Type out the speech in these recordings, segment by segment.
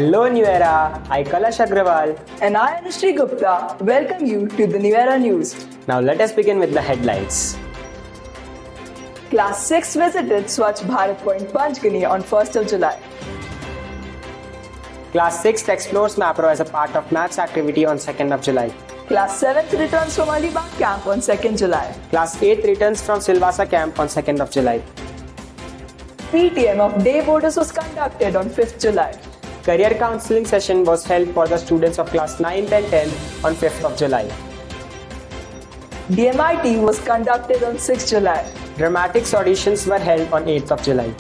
Hello New Era, I Kalash Agrawal. And I, Anushree Gupta, welcome you to the New Era News. Now let us begin with the headlines. Class 6 visited Swachh Bharat Point Panchgani on 1st of July. Class 6 explores MAPRO as a part of maths activity on 2nd of July. Class 7th returns from Alibag camp on 2nd July. Class 8th returns from Silvassa camp on 2nd of July. PTM of day boarders was conducted on 5th July. Career counseling session was held for the students of class 9th and 10th on 5th of July. DMIT was conducted on 6th July. Dramatics auditions were held on 8th of July.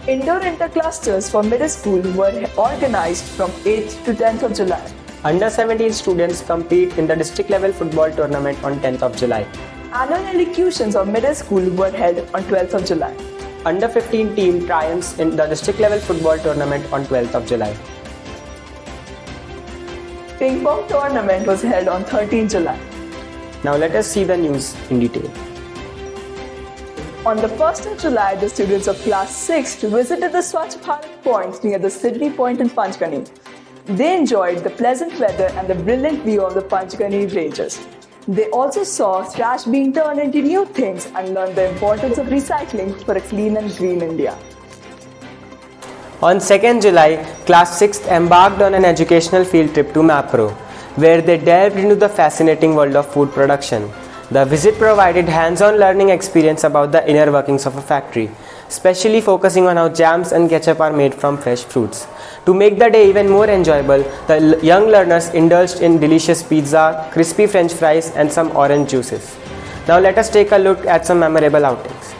Indoor interclusters for middle school were organized from 8th to 10th of July. Under 17 students compete in the district level football tournament on 10th of July. Annual elocutions of middle school were held on 12th of July. Under 15 team triumphs in the district level football tournament on 12th of July. Ping pong tournament was held on 13th July. Now let us see the news in detail. On the 1st of July, the students of class 6 visited the Swachh Bharat Point near the Sydney Point in Panchgani. They enjoyed the pleasant weather and the brilliant view of the Panchgani ranges. They also saw trash being turned into new things and learned the importance of recycling for a clean and green India. On 2nd July, Class 6 embarked on an educational field trip to MAPRO, where they delved into the fascinating world of food production. The visit provided hands-on learning experience about the inner workings of a factory, especially focusing on how jams and ketchup are made from fresh fruits. To make the day even more enjoyable, the young learners indulged in delicious pizza, crispy French fries, and some orange juices. Now let us take a look at some memorable outings.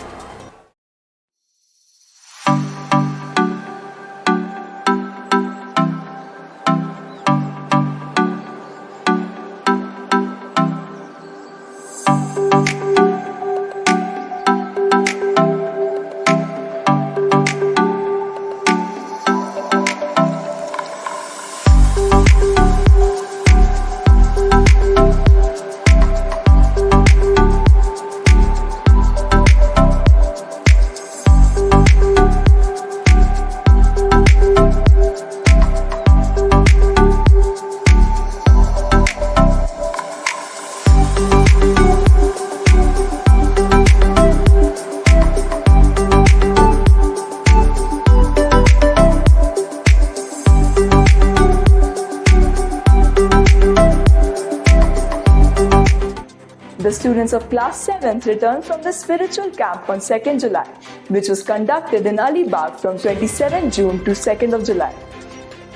The students of class 7th returned from the spiritual camp on 2nd July, which was conducted in Alibag from 27 June to 2nd of July.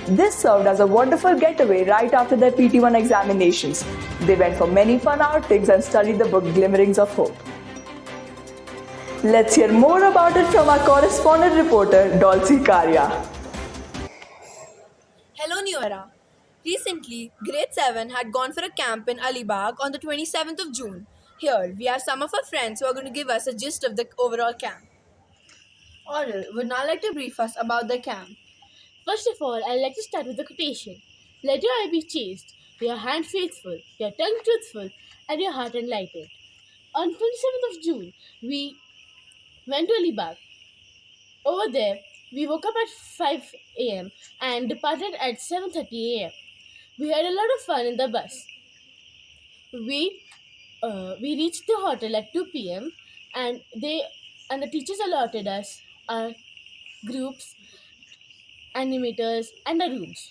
This served as a wonderful getaway right after their PT1 examinations. They went for many fun outings and studied the book Glimmerings of Hope. Let's hear more about it from our correspondent reporter, Dolce Karya. Hello, New Era. Recently, Grade 7 had gone for a camp in Alibag on the 27th of June. Here, we have some of our friends who are going to give us a gist of the overall camp. Oral would now like to brief us about the camp. First of all, I'd like to start with the quotation. Let your eye be chaste, your hand faithful, your tongue truthful, and your heart enlightened. On 27th of June, we went to Alibag. Over there, we woke up at 5 a.m. and departed at 7:30 a.m. We had a lot of fun in the bus. We reached the hotel at 2 p.m. and the teachers allotted us our groups, animators, and the rooms.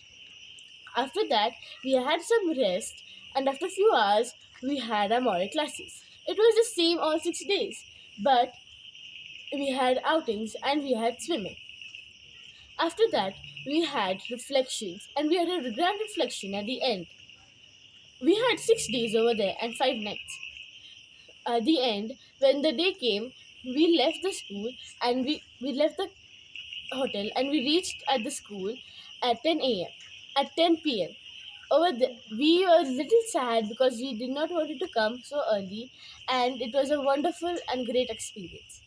After that, we had some rest, and after a few hours, we had our moral classes. It was the same all 6 days, but we had outings and we had swimming. After that, we had reflections, and we had a grand reflection at the end. We had 6 days over there and 5 nights. At the end, when the day came, we left the school and we left the hotel and we reached at the school at 10 a.m. At 10 p.m. Over there, we were a little sad because we did not want to come so early, and it was a wonderful and great experience.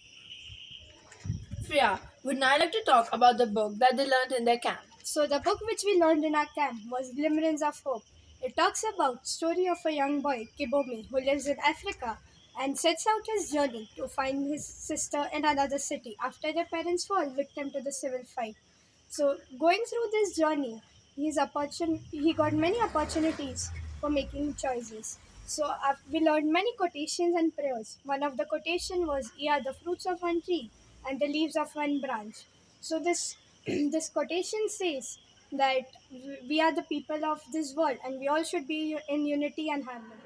Freya would now like to talk about the book that they learned in their camp. So the book which we learned in our camp was Glimmerings of Hope. It talks about story of a young boy, Kibome, who lives in Africa and sets out his journey to find his sister in another city after their parents fall victim to the civil fight. So going through this journey, he got many opportunities for making choices. So we learned many quotations and prayers. One of the quotation was, "We are the fruits of one tree and the leaves of one branch." So this this quotation says that we are the people of this world and we all should be in unity and harmony.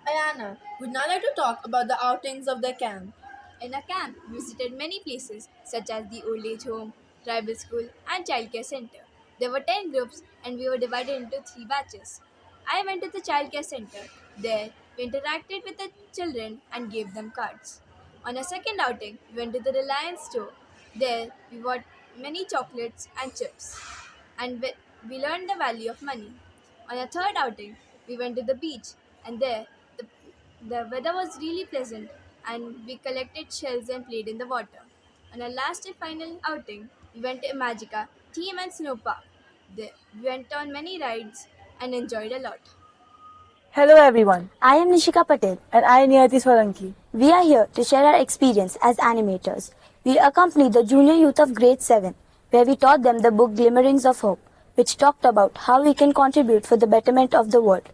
Ayana would now like to talk about the outings of the camp. In a camp, we visited many places such as the old age home, tribal school, and childcare center. There were 10 groups and we were divided into 3 batches. I went to the childcare center. There, we interacted with the children and gave them cards. On a second outing, we went to the Reliance store. There, we bought many chocolates and chips, and we learned the value of money. On a third outing, we went to the beach, and there the, the weather was really pleasant, and we collected shells and played in the water. On our last and final outing, we went to Imagica Theme and Snow Park. There, we went on many rides and enjoyed a lot. Hello everyone, I am Nishika Patel. and I am Niyati Solanki. We are here to share our experience as animators. We accompanied the junior youth of grade 7, where we taught them the book Glimmerings of Hope, which talked about how we can contribute for the betterment of the world.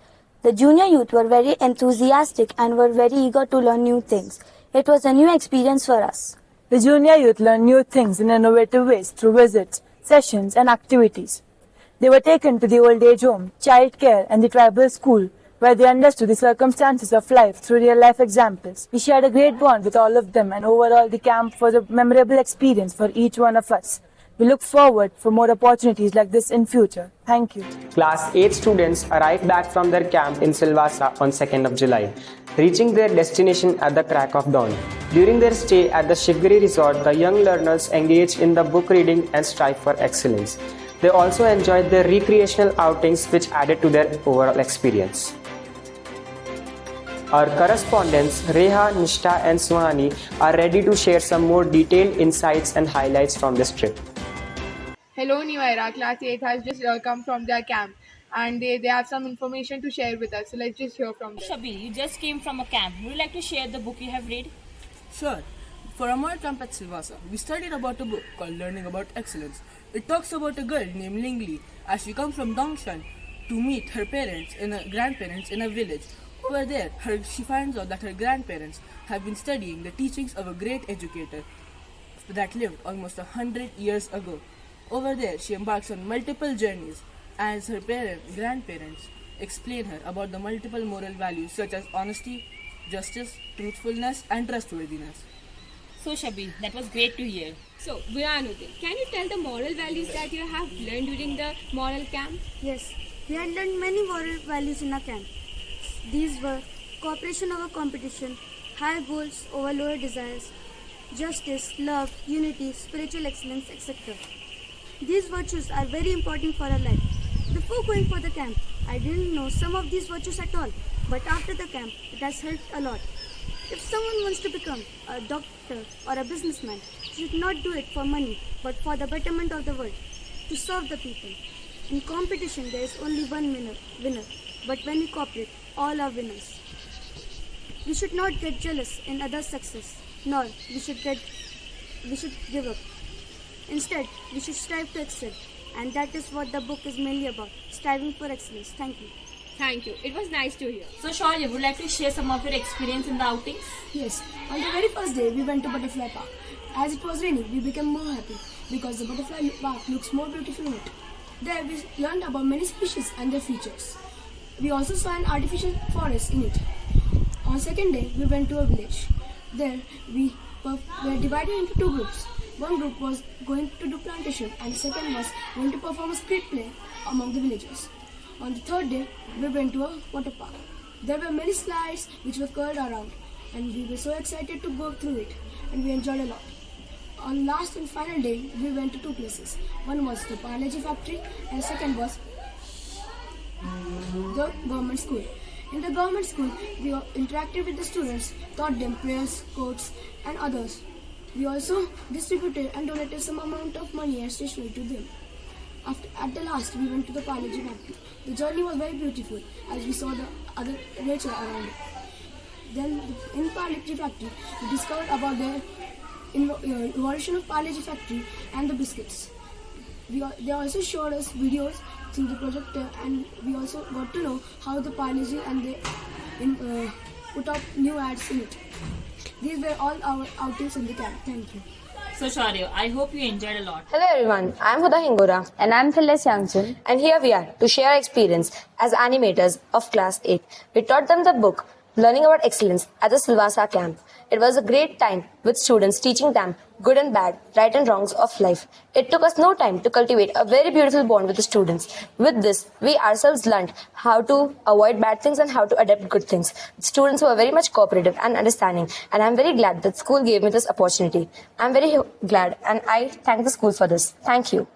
The junior youth were very enthusiastic and were very eager to learn new things. It was a new experience for us. The junior youth learned new things in innovative ways through visits, sessions, and activities. They were taken to the old age home, child care, and the tribal school, where they understood the circumstances of life through real life examples. We shared a great bond with all of them, and overall, the camp was a memorable experience for each one of us. We look forward for more opportunities like this in future. Thank you. Class 8 students arrived back from their camp in Silvassa on 2nd of July, reaching their destination at the crack of dawn. During their stay at the Shivgiri resort, the young learners engaged in the book reading and strive for excellence. They also enjoyed their recreational outings, which added to their overall experience. Our correspondents Reha, Nishtha, and Suhani are ready to share some more detailed insights and highlights from this trip. Hello, New Era. Class 8 has just come from their camp and they have some information to share with us. So let's just hear from them. Shabil, you just came from a camp. Would you like to share the book you have read? Sure. For our camp at Silvassa, we studied about a book called Learning About Excellence. It talks about a girl named Lingli as she comes from Dongshan to meet her grandparents in a village. Over there, she finds out that her grandparents have been studying the teachings of a great educator that lived almost 100 years ago. Over there, she embarks on multiple journeys as her grandparents explain her about the multiple moral values such as honesty, justice, truthfulness, and trustworthiness. So, Shabil, that was great to hear. So, Vianuddin, can you tell the moral values that you have learned during the moral camp? Yes, we had learned many moral values in our camp. These were cooperation over competition, higher goals over lower desires, justice, love, unity, spiritual excellence, etc. These virtues are very important for our life. Before going for the camp, I didn't know some of these virtues at all, but after the camp, it has helped a lot. If someone wants to become a doctor or a businessman, he should not do it for money, but for the betterment of the world, to serve the people. In competition, there is only one winner, but when we cooperate, all are winners. We should not get jealous in others' success, nor we should give up. Instead, we should strive to excel, and that is what the book is mainly about, striving for excellence. Thank you. Thank you. It was nice to hear. So, Shaurya, would you like to share some of your experience in the outings? Yes. On the very first day, we went to Butterfly Park. As it was raining, we became more happy because the Butterfly Park looks more beautiful in it. There, we learned about many species and their features. We also saw an artificial forest in it. On second day, we went to a village. There, we were divided into two groups. One group was going to do plantation and the second was going to perform a street play among the villagers. On the third day, we went to a water park. There were many slides which were curled around and we were so excited to go through it and we enjoyed a lot. On last and final day, we went to two places. One was the Parleji factory and second was the government school. In the government school, we interacted with the students, taught them prayers, quotes and others. We also distributed and donated some amount of money and stationery to them. At the last, we went to the Parleji factory. The journey was very beautiful as we saw the other nature around it. Then in Parleji factory, we discovered about the evolution of Parleji factory and the biscuits. They also showed us videos through the projector, and we also got to know how the parleji and they put up new ads in it. These were all our outings in the camp. Thank you. So Shaurya, I hope you enjoyed a lot. Hello everyone, I am Huda Hingora And I'm Phyllis Youngson. and here we are to share our experience as animators of class 8. We taught them the book Learning About Excellence at the Silvassa camp. It was a great time with students teaching them good and bad, right and wrongs of life. It took us no time to cultivate a very beautiful bond with the students. With this, we ourselves learned how to avoid bad things and how to adapt good things. Students were very much cooperative and understanding, and I'm very glad that school gave me this opportunity. I'm very glad, and I thank the school for this. Thank you.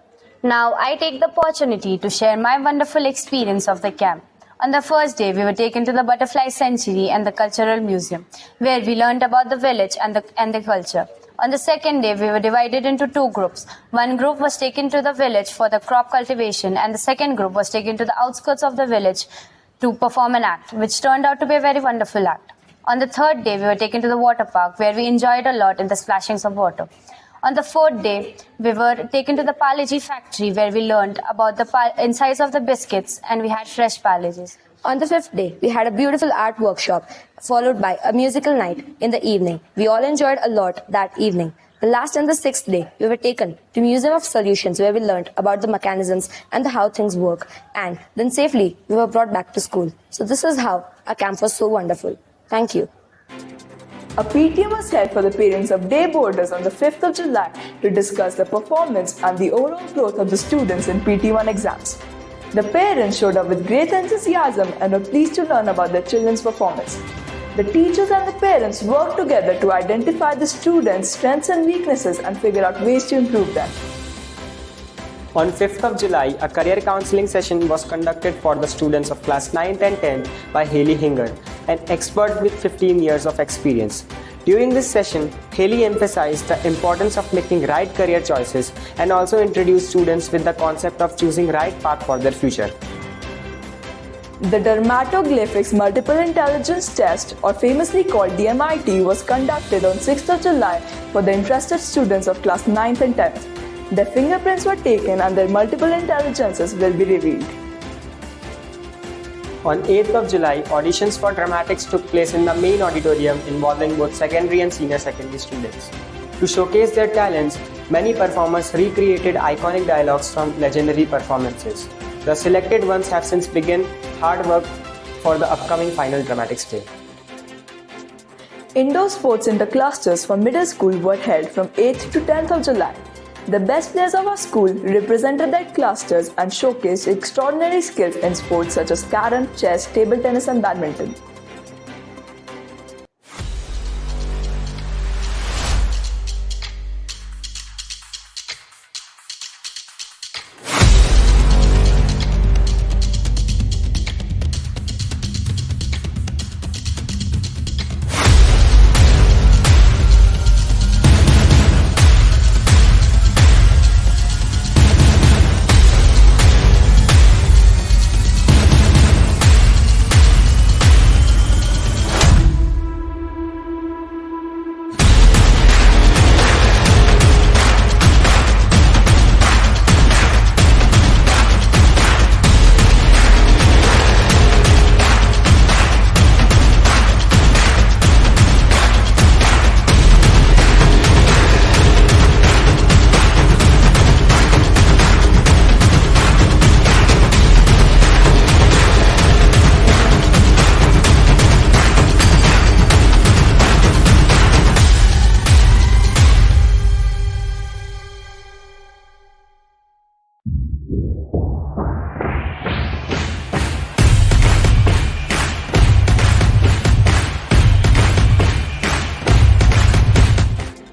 Now I take the opportunity to share my wonderful experience of the camp. On the first day, we were taken to the Butterfly Sanctuary and the Cultural Museum, where we learned about the village and the culture. On the second day, we were divided into two groups. One group was taken to the village for the crop cultivation, and the second group was taken to the outskirts of the village to perform an act, which turned out to be a very wonderful act. On the third day, we were taken to the water park, where we enjoyed a lot in the splashings of water. On the fourth day, we were taken to the Parle-G factory, where we learned about the insides of the biscuits, and we had fresh Parle-Gs. On the fifth day, we had a beautiful art workshop followed by a musical night in the evening. We all enjoyed a lot that evening. The last and the sixth day, we were taken to Museum of Solutions, where we learned about the mechanisms and how things work. And then safely, we were brought back to school. So this is how our camp was so wonderful. Thank you. A PTM was held for the parents of day boarders on the 5th of July to discuss the performance and the overall growth of the students in PT1 exams. The parents showed up with great enthusiasm and were pleased to learn about their children's performance. The teachers and the parents worked together to identify the students' strengths and weaknesses and figure out ways to improve them. On 5th of July, a career counseling session was conducted for the students of class 9th and 10th by Haley Hinger, an expert with 15 years of experience. During this session, Haley emphasized the importance of making right career choices and also introduced students with the concept of choosing right path for their future. The Dermatoglyphics Multiple Intelligence Test, or famously called DMIT, was conducted on 6th of July for the interested students of class 9th and 10th. Their fingerprints were taken and their multiple intelligences will be revealed. On 8th of July, auditions for dramatics took place in the main auditorium involving both secondary and senior secondary students. To showcase their talents, many performers recreated iconic dialogues from legendary performances. The selected ones have since begun hard work for the upcoming final dramatics day. Indoor sports interclusters for middle school were held from 8th to 10th of July. The best players of our school represented their clusters and showcased extraordinary skills in sports such as carom, chess, table tennis and badminton.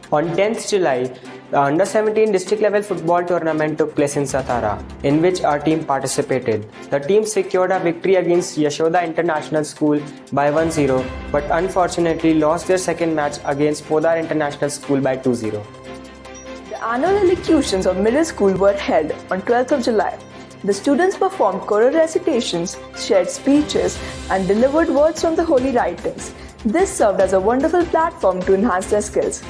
On 10th July, the Under-17 district level football tournament took place in Satara, in which our team participated. The team secured a victory against Yashoda International School by 1-0, but unfortunately lost their second match against Podar International School by 2-0. The annual elocutions of middle school were held on 12th of July. The students performed choral recitations, shared speeches, and delivered words from the holy writings. This served as a wonderful platform to enhance their skills.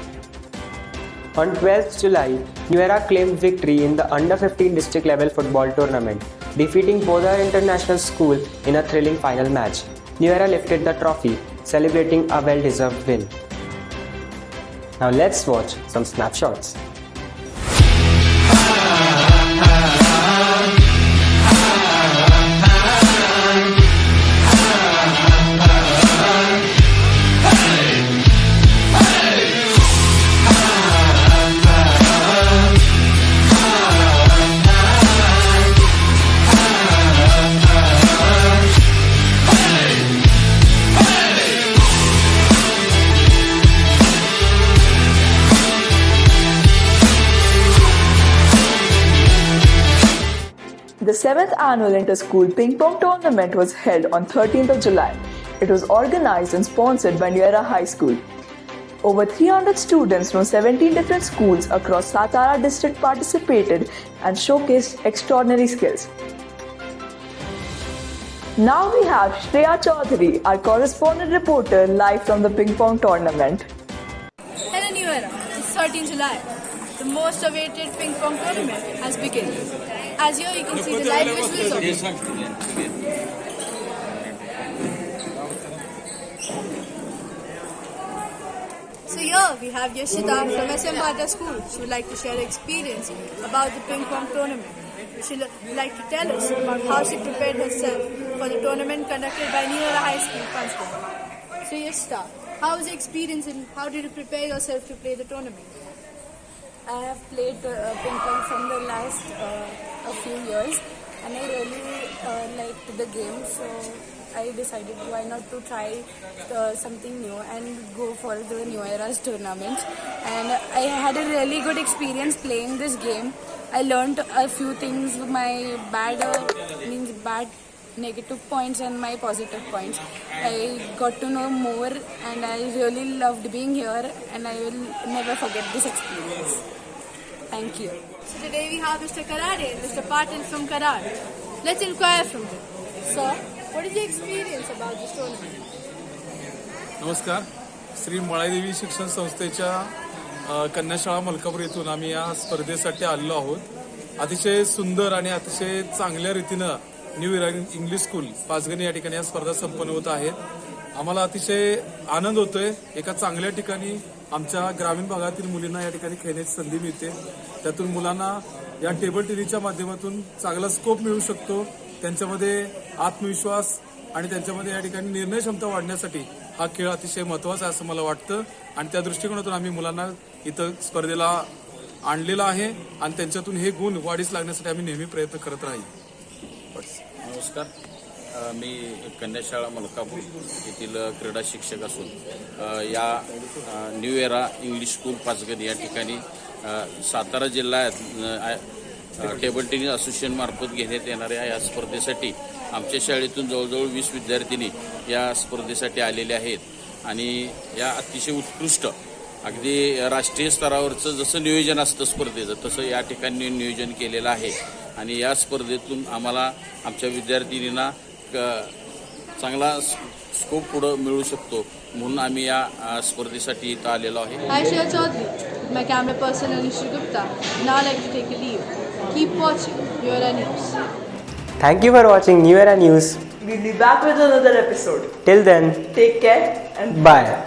On 12th July, New Era claimed victory in the under 15 district level football tournament, defeating Bodhar International School in a thrilling final match. New Era lifted the trophy, celebrating a well-deserved win. Now let's watch some snapshots. The 7th annual inter-school ping pong tournament was held on 13th of July. It was organized and sponsored by New Era High School. Over 300 students from 17 different schools across Satara district participated and showcased extraordinary skills. Now we have Shreya Chaudhary, our correspondent reporter, live from the ping pong tournament. Hello New Era, it's 13 July. The most awaited ping pong tournament has begun. As here you can see the live visuals of it. So here we have Yashita from SM Bhatta School. She would like to share her experience about the ping pong tournament. She would like to tell us about how she prepared herself for the tournament conducted by New Era High School, Panchgani. So Yashita, how was your experience and how did you prepare yourself to play the tournament? I have played ping pong from the last a few years and I really liked the game, so I decided why not to try something new and go for the New Era's tournament. And I had a really good experience playing this game. I learned a few things, my bad negative points and my positive points. I got to know more and I really loved being here and I will never forget this experience. Thank you. So today we have Mr. Karade and Mr. Patil from Karad. Let's inquire from them. Sir, what is your experience about this tournament? नमस्कार. श्री मळादेवी शिक्षण संस्थेच्या कन्याशाळा मलकापूर येथून आम्ही या स्पर्धेसाठी आलेलो आहोत. अतिशय सुंदर आणि अतिशय चांगल्या रीतीनं न्यू इरा इंग्लिश स्कूल पाचगणी या ठिकाणी या स्पर्धा संपन्न होत आहेत. आम्हाला अतिशय आनंद होतोय. एका चांगल्या ठिकाणी आमच्या ग्रामीण भागातील मुलींना या ठिकाणी खेळण्याची संधी मिळते. त्यातून मुलांना या टेबल टेनिसच्या माध्यमातून चांगला स्कोप मिळू शकतो. त्यांच्यामध्ये आत्मविश्वास आणि त्यांच्यामध्ये या ठिकाणी निर्णय क्षमता वाढण्यासाठी हा खेळ अतिशय महत्त्वाचा आहे असं मला वाटतं आणि त्या दृष्टिकोनातून आम्ही मुलांना इथं स्पर्धेला आणलेलं आहे आणि त्यांच्यातून हे गुण वाढीस लागण्यासाठी आम्ही नेहमी प्रयत्न करत राहील. नमस्कार, मी कन्याशाळा मलकापूर येथील क्रीडा शिक्षक असून या new era English school Panchgani या ठिकाणी सातारा जिल्ह्यात टेबल टेनिस असोसिएशन मार्फत घेण्यात येणाऱ्या या स्पर्धेसाठी आमच्या शाळेतून जवळजवळ 20 विद्यार्थिनी या स्पर्धेसाठी आलेले आहेत आणि या अतिशय उत्कृष्ट अगदी राष्ट्रीय स्तरावरचं जसं नियोजन असतं स्पर्धेचं तसं या ठिकाणी नियोजन केलेलं आहे आणि या स्पर्धेतून आम्हाला आमच्या विद्यार्थिनींना चांगला स्कोप पुढं मिळू शकतो म्हणून आम्ही या स्पर्धेसाठी इथं आलेलो आहे. Hi Shreya Chaudhary, my camera person Anisha Gupta. Now I'd like to take a leave. Keep watching New Era News. Thank you for watching New Era News. We'll be back with another episode. Till then, Take care and bye.